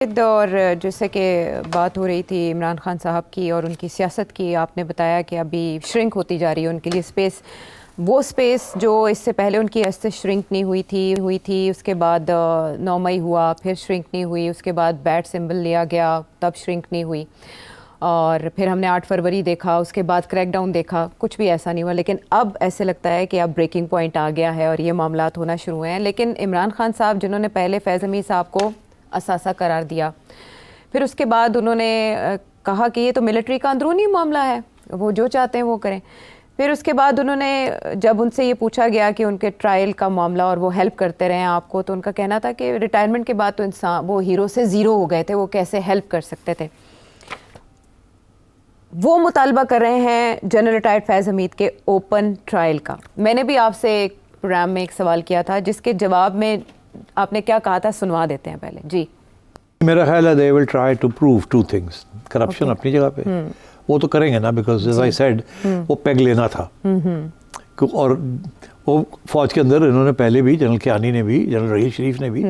और जैसे कि बात हो रही थी इमरान खान साहब की और उनकी सियासत की, आपने बताया कि अभी श्रिंक होती जा रही है उनके लिए स्पेस, वो स्पेस जो इससे पहले उनकी ऐसे श्रिंक नहीं हुई थी उसके बाद 9 मई हुआ, फिर श्रिंक नहीं हुई, उसके बाद बैट सिंबल लिया गया, तब श्रिंक नहीं हुई, और फिर हमने 8 फरवरी देखा, उसके बाद क्रैकडाउन देखा, कुछ भी ऐसा नहीं हुआ। लेकिन अब ऐसे लगता है कि अब ब्रेकिंग पॉइंट आ गया है और ये मामलात होना शुरू हुए हैं। लेकिन इमरान खान साहब जिन्होंने पहले फैज़ हमीद साहब को असासा करार दिया, फिर उसके बाद उन्होंने कहा कि ये तो मिलिट्री का अंदरूनी मामला है, वो जो चाहते हैं वो करें। फिर उसके बाद उन्होंने, जब उनसे ये पूछा गया कि उनके ट्रायल का मामला और वो हेल्प करते रहे आपको, तो उनका कहना था कि रिटायरमेंट के बाद तो इंसान वो हीरो से ज़ीरो हो गए थे, वो कैसे हेल्प कर सकते थे। वो मुतालबा कर रहे हैं जनरल रिटायर्ड फैज़ हमीद के ओपन ट्रायल का। मैंने भी आपसे एक प्रोग्राम में एक सवाल किया था जिसके जवाब में आपने क्या कहा था, सुनवा देते हैं पहले जी। मेरा ख्याल है they will try to prove two things. Corruption अपनी जगह पे वो तो करेंगे ना, बिकॉज एज आई सेड वो पेग लेना था। और वो फौज के अंदर इन्होंने पहले भी, जनरल कियानी ने भी, जनरल रहील शरीफ ने भी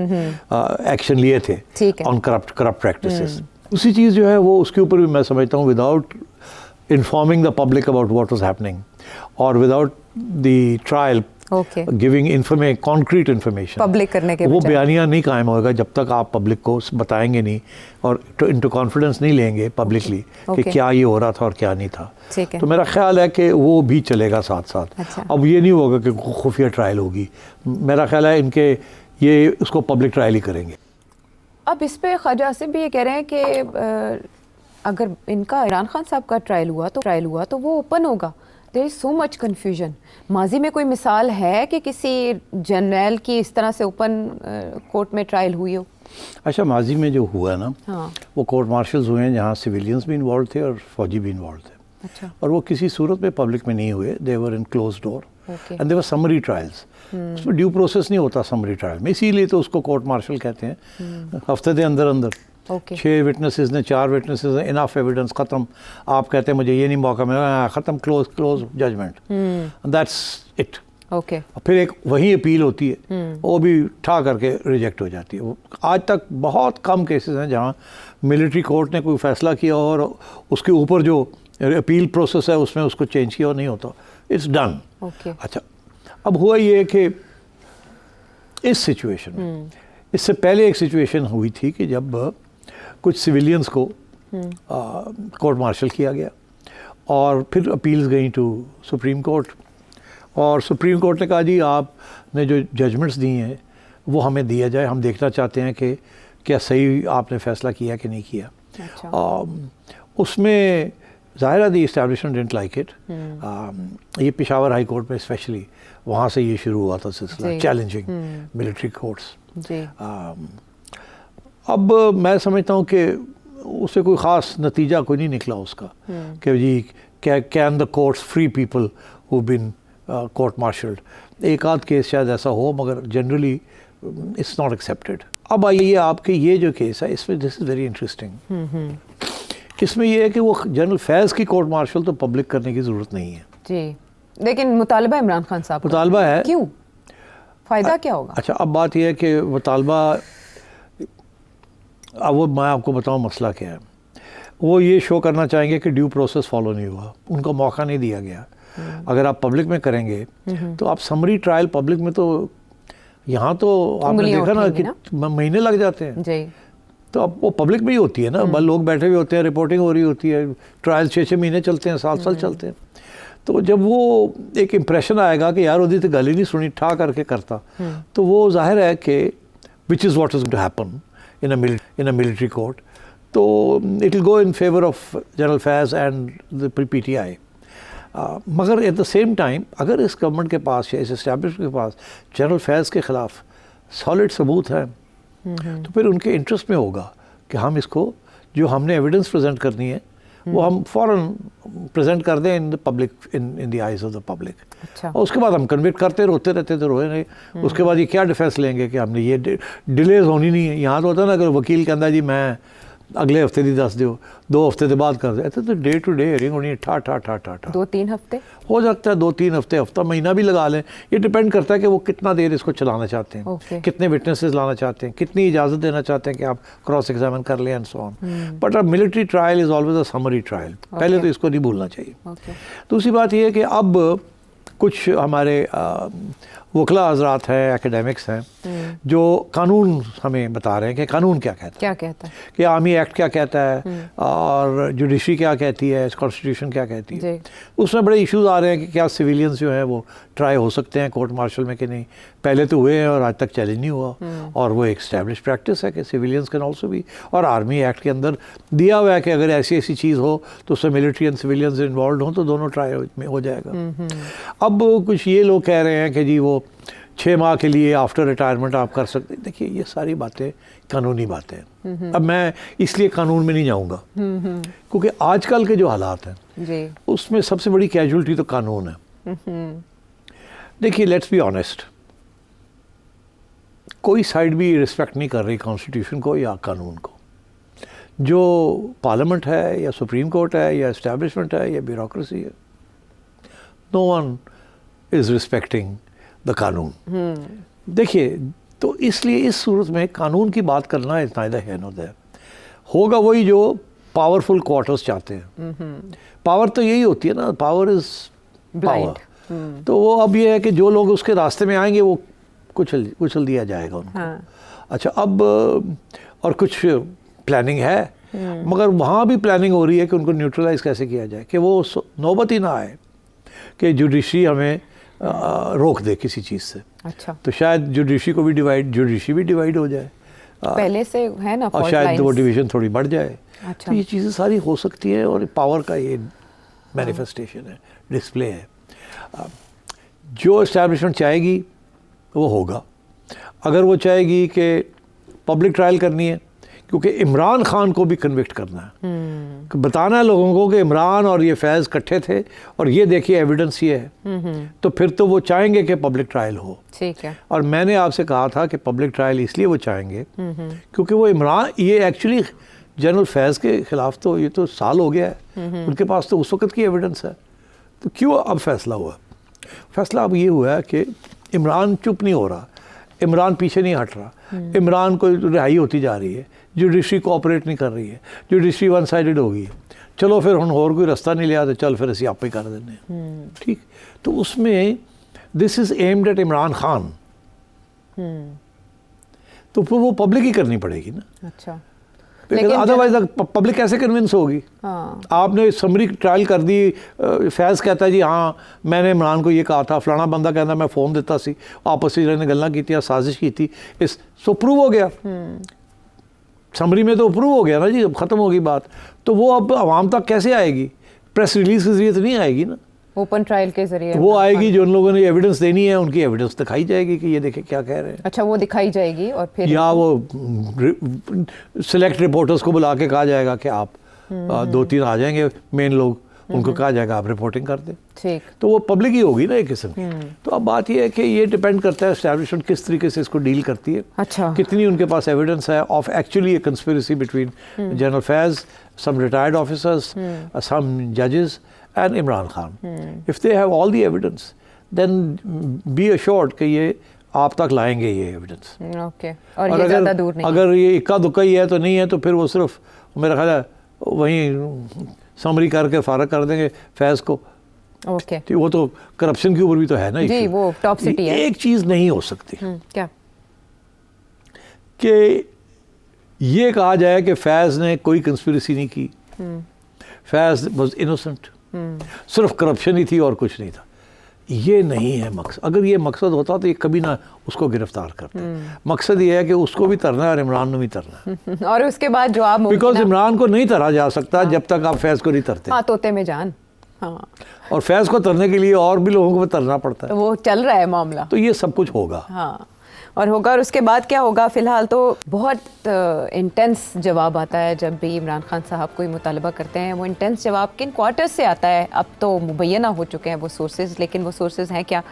एक्शन लिए थे ऑन करप्ट प्रैक्टिसेस। उसी चीज़ जो है वो उसके ऊपर भी मैं समझता हूँ, without informing the public about what was happening और without the trial giving concrete information public करने के वो बयानिया नहीं कायम होगा जब तक आप पब्लिक को बताएंगे नहीं और इनटू कॉन्फिडेंस नहीं लेंगे पब्लिकली कि क्या ये हो रहा था और क्या नहीं था। तो मेरा ख्याल है कि वो भी चलेगा साथ साथ। अच्छा। अब ये नहीं होगा कि खुफिया ट्रायल होगी, मेरा ख्याल है इनके ये उसको पब्लिक ट्रायल ही करेंगे। अब इस पे ख्वाजा आसिफ भी ये कह रहे हैं कि अगर इनका इमरान खान साहब का ट्रायल हुआ तो वो ओपन होगा। There is so much confusion. माजी में कोई मिसाल है कि किसी जनरल की इस तरह से ओपन कोर्ट में ट्रायल हुई हो? अच्छा, माजी में जो हुआ ना, हाँ, वो कोर्ट मार्शल्स हुए हैं जहाँ सिविलियंस भी इन्वॉल्व थे और फौजी भी इन्वॉल्व थे। अच्छा। और वो किसी सूरत में पब्लिक में नहीं हुए, they were in close door and they were summary trials. उसमें ड्यू प्रोसेस नहीं होता समरी ट्रायल में, इसीलिए तो उसको कोर्ट मार्शल कहते हैं। हफ्ते के अंदर 6 विटनेसेस ने, 4 विटनेसेस ने, इनफ एविडेंस, ख़त्म। आप कहते हैं मुझे ये नहीं मौका मिला, ख़त्म, close judgement, that's it. Okay. फिर एक वही अपील होती है, वो भी ठा करके रिजेक्ट हो जाती है। आज तक बहुत कम केसेस हैं जहाँ मिलिट्री कोर्ट ने कोई फैसला किया और उसके ऊपर जो अपील प्रोसेस है उसमें उसको चेंज किया नहीं होता, इट्स डन। अच्छा, अब हुआ ये कि इस सिचुएशन में, इससे पहले एक सिचुएशन हुई थी कि जब कुछ सिविलियंस को कोर्ट मार्शल किया गया और फिर अपील्स गई टू सुप्रीम कोर्ट, और सुप्रीम कोर्ट ने कहा जी आपने जो जजमेंट्स दी हैं वो हमें दिया जाए, हम देखना चाहते हैं कि क्या सही आपने फ़ैसला किया कि नहीं किया। अच्छा। उसमें ज़ाहिर है दी एस्टैब्लिशमेंट डिडंट लाइक इट। ये पेशावर हाई कोर्ट में स्पेशली वहाँ से ये शुरू हुआ था सिलसिला चैलेंजिंग मिलिट्री कोर्ट्स। अब मैं समझता हूँ कि उससे कोई ख़ास नतीजा कोई नहीं निकला उसका कि जी can the courts free people who been court martialled. एक आध केस शायद ऐसा हो, मगर जनरली इट्स नॉट एक्सेप्टेड। अब आइए आपके ये जो केस है इसमें, दिस इज़ वेरी इंटरेस्टिंग। इसमें यह है कि वो जनरल फैज़ की कोर्ट मार्शल तो पब्लिक करने की ज़रूरत नहीं है जी, लेकिन मुतालबा इमरान खान साहब मुतालबा है। क्यों? फ़ायदा क्या होगा? अच्छा, अब बात यह है कि मुतालबा, अब वो मैं आपको बताऊं मसला क्या है। वो ये शो करना चाहेंगे कि ड्यू प्रोसेस फॉलो नहीं हुआ, उनको मौका नहीं दिया गया। अगर आप पब्लिक में करेंगे तो आप समरी ट्रायल पब्लिक में, तो यहाँ तो आपने देखा ना कि महीने लग जाते हैं जी। तो अब वो पब्लिक में ही होती है ना, लोग बैठे हुए होते हैं, रिपोर्टिंग हो रही होती है, ट्रायल 6-6 महीने चलते हैं, साल चलते हैं। तो जब वो एक इम्प्रेशन आएगा कि यार उदी तो गल ही नहीं सुनी, ठा करके करता, तो वो जाहिर है कि which is what is to happen in a military court, तो it will go in favor of General Faiz and the PTI। मगर at the same time अगर इस गवर्नमेंट के पास या इस एस्टैब्लिशमेंट के पास जनरल फैज़ के ख़िलाफ़ सॉलिड सबूत हैं, तो फिर उनके इंटरेस्ट में होगा कि हम इसको, जो हमने एविडेंस प्रेजेंट करनी है वो हम फ़ौरन प्रेजेंट कर दें in the public, in the eyes of the public. अच्छा। और उसके बाद हम कन्विक्ट करते रोते रहते तो रोए नहीं। उसके बाद ये क्या डिफेंस लेंगे कि हमने ये डिलेज होनी नहीं है। यहाँ तो होता है ना, अगर वकील कहता है जी मैं अगले हफ्ते दी दस दिओ, 2 हफ्ते के बाद कर दो। इत्थे तो डे टू डे हेयरिंग होनी है, ठा ठा ठा ठा ठा। 2-3 हफ्ते हो सकता है 2-3 हफ्ते, हफ्ता महीना भी लगा लें। ये डिपेंड करता है कि वो कितना देर इसको चलाना चाहते हैं, Okay. कितने विटनेसेस लाना चाहते हैं, कितनी इजाज़त देना चाहते हैं कि आप क्रॉस एग्जामिन कर लें and so on. But a military trial is always a summary trial, पहले तो इसको नहीं भूलना चाहिए। ओके दूसरी बात ये है कि अब कुछ हमारे वकला हजरात हैं, एकेडमिक्स हैं, जो कानून हमें बता रहे हैं कि कानून क्या कहता है, क्या कहता है कि आर्मी एक्ट क्या कहता है और जुडिशरी क्या कहती है, कॉन्स्टिट्यूशन क्या कहती है। जी उसमें बड़े इश्यूज आ रहे हैं कि क्या सिविलियंस जो हैं वो ट्राई हो सकते हैं कोर्ट मार्शल में कि नहीं। पहले तो हुए हैं और आज तक चैलेंज नहीं हुआ, और वो एक स्टैब्लिश प्रैक्टिस है कि सिविलियंस कैन ऑल्सो भी, और आर्मी एक्ट के अंदर दिया हुआ है कि अगर ऐसी ऐसी चीज़ हो तो उसमें मिलिट्री एंड सिविलियंस इन्वॉल्व हों तो दोनों ट्राई हो जाएगा। अब कुछ ये लोग कह रहे हैं कि जी वो 6 माह के लिए आफ्टर रिटायरमेंट आप कर सकते हैं। देखिए ये सारी बातें कानूनी बातें हैं। अब मैं इसलिए कानून में नहीं जाऊंगा क्योंकि आजकल के जो हालात हैं जी उसमें सबसे बड़ी कैजुअलिटी तो कानून है। देखिए लेट्स बी ऑनेस्ट, कोई साइड भी रिस्पेक्ट नहीं कर रही कॉन्स्टिट्यूशन को या कानून को। जो पार्लियामेंट है या सुप्रीम कोर्ट है या एस्टैब्लिशमेंट है या ब्यूरोक्रेसी है, no one is respecting the कानून। देखिए तो इसलिए इस सूरत में कानून की बात करना is neither here nor there. होगा वही जो पावरफुल क्वार्टर्स चाहते हैं। पावर तो यही होती है ना, पावर इज पावर। तो वो अब ये है कि जो लोग उसके रास्ते में आएंगे वो कुचल दिया जाएगा उनको। हाँ। अच्छा अब और कुछ प्लानिंग है, मगर वहाँ भी प्लानिंग हो रही है कि उनको न्यूट्रलाइज कैसे किया जाए, कि वो नौबत ही ना आए कि जुडिशरी हमें रोक दे किसी चीज़ से। अच्छा तो शायद जुडिशरी भी डिवाइड हो जाए, पहले से है ना और fault शायद lines। वो डिवीज़न थोड़ी बढ़ जाए। अच्छा तो ये चीज़ें सारी हो सकती है और पावर का ये मैनिफेस्टेशन है, डिस्प्ले है। जो इस्टेब्लिशमेंट चाहेगी वो होगा। अगर वो चाहेगी कि पब्लिक ट्रायल करनी है, क्योंकि इमरान खान को भी कन्विक्ट करना है, कि बताना है लोगों को कि इमरान और ये फैज़ इकट्ठे थे और ये देखिए एविडेंस ये है, तो फिर तो वो चाहेंगे कि पब्लिक ट्रायल हो। ठीक है। और मैंने आपसे कहा था कि पब्लिक ट्रायल इसलिए वो चाहेंगे क्योंकि वो इमरान, ये एक्चुअली जनरल फैज़ के ख़िलाफ़ तो ये तो साल हो गया है, उनके पास तो उस वक़्त की एविडेंस है। तो क्यों अब फैसला हुआ? फैसला अब ये हुआ है कि इमरान चुप नहीं हो रहा, इमरान पीछे नहीं हट रहा, इमरान को रिहाई होती जा रही है, जुडिशरी कोऑपरेट नहीं कर रही है, जुडिशरी वन साइडेड हो गई है। चलो फिर हम और कोई रास्ता नहीं लिया तो चल फिर असी आप ही कर देने। ठीक, तो उसमें this is aimed at Imran Khan, तो फिर वो पब्लिक ही करनी पड़ेगी ना। अच्छा लेकिन अदरवाइज पब्लिक कैसे कन्विंस होगी? हाँ। आपने समरी ट्रायल कर दी, फैज़ कहता है जी हाँ मैंने इमरान को ये कहा था, फलाना बंदा कहता मैं फ़ोन देता सी, आपस में गल्लां कीतियां, साजिश की थी, इस सो प्रूव हो गया। समरी में तो प्रूव हो गया ना जी, अब ख़त्म होगी बात। तो वो अब आवाम तक कैसे आएगी? प्रेस रिलीज के ज़रिए तो नहीं आएगी ना, ओपन ट्रायल के जरिए वो आएगी जो उन लोगों ने एविडेंस देनी है, उनकी एविडेंस दिखाई जाएगी कि ये देखें क्या कह रहे हैं। अच्छा वो दिखाई जाएगी और फिर या वो सिलेक्ट रिपोर्टर्स को बुला के कहा जाएगा कि आप 2-3 आ जाएंगे मेन लोग, उनको कहा जाएगा आप रिपोर्टिंग कर दें। ठीक। तो वो पब्लिक ही होगी ना एक किस्म की। तो अब बात ये है कि ये डिपेंड करता है एस्टैब्लिशमेंट किस तरीके से इसको डील करती है, अच्छा कितनी उनके पास एविडेंस है of actually a conspiracy between general Faiz, some retired officers, some जजेस and Imran Khan. If they have all the evidence, then be assured कि ये आप तक लाएंगे ये एविडेंस। ओके और ये ज़्यादा दूर नहीं। अगर ये इक्का दुक्का ही है तो नहीं है, तो फिर वो सिर्फ मेरा ख्याल है वहीं समरी करके फारग कर देंगे फैज़ को। ओके तो वो तो करप्शन के ऊपर भी तो है ना जी, वो टॉप सिटी है। एक चीज़ नहीं हो सकती क्या कि ये कहा जाए कि फैज़ ने कोई कंस्पिरेसी नहीं की, फैज़ वाज इनोसेंट, सिर्फ करप्शन ही थी और कुछ नहीं था। ये नहीं है मकसद। अगर ये मकसद होता तो ये कभी ना उसको गिरफ्तार करते। मकसद ये है कि उसको भी तरना है और इमरान को भी तरना है। और उसके बाद जो आप बिकॉज इमरान को नहीं तरा जा सकता जब तक आप फैज़ को नहीं तरते। हाँ तोते में जान। हाँ और फैज़ को तरने के लिए और भी लोगों को तरना पड़ता है। तो वो चल रहा है मामला। तो ये सब कुछ होगा। हाँ और होगा। और उसके बाद क्या होगा? फ़िलहाल तो बहुत इंटेंस जवाब आता है जब भी इमरान खान साहब कोई मुतालबा करते हैं। वो इंटेंस जवाब किन क्वार्टर्स से आता है अब तो मुबैना हो चुके हैं वो सोर्सेज, लेकिन वो सोर्सेज हैं क्या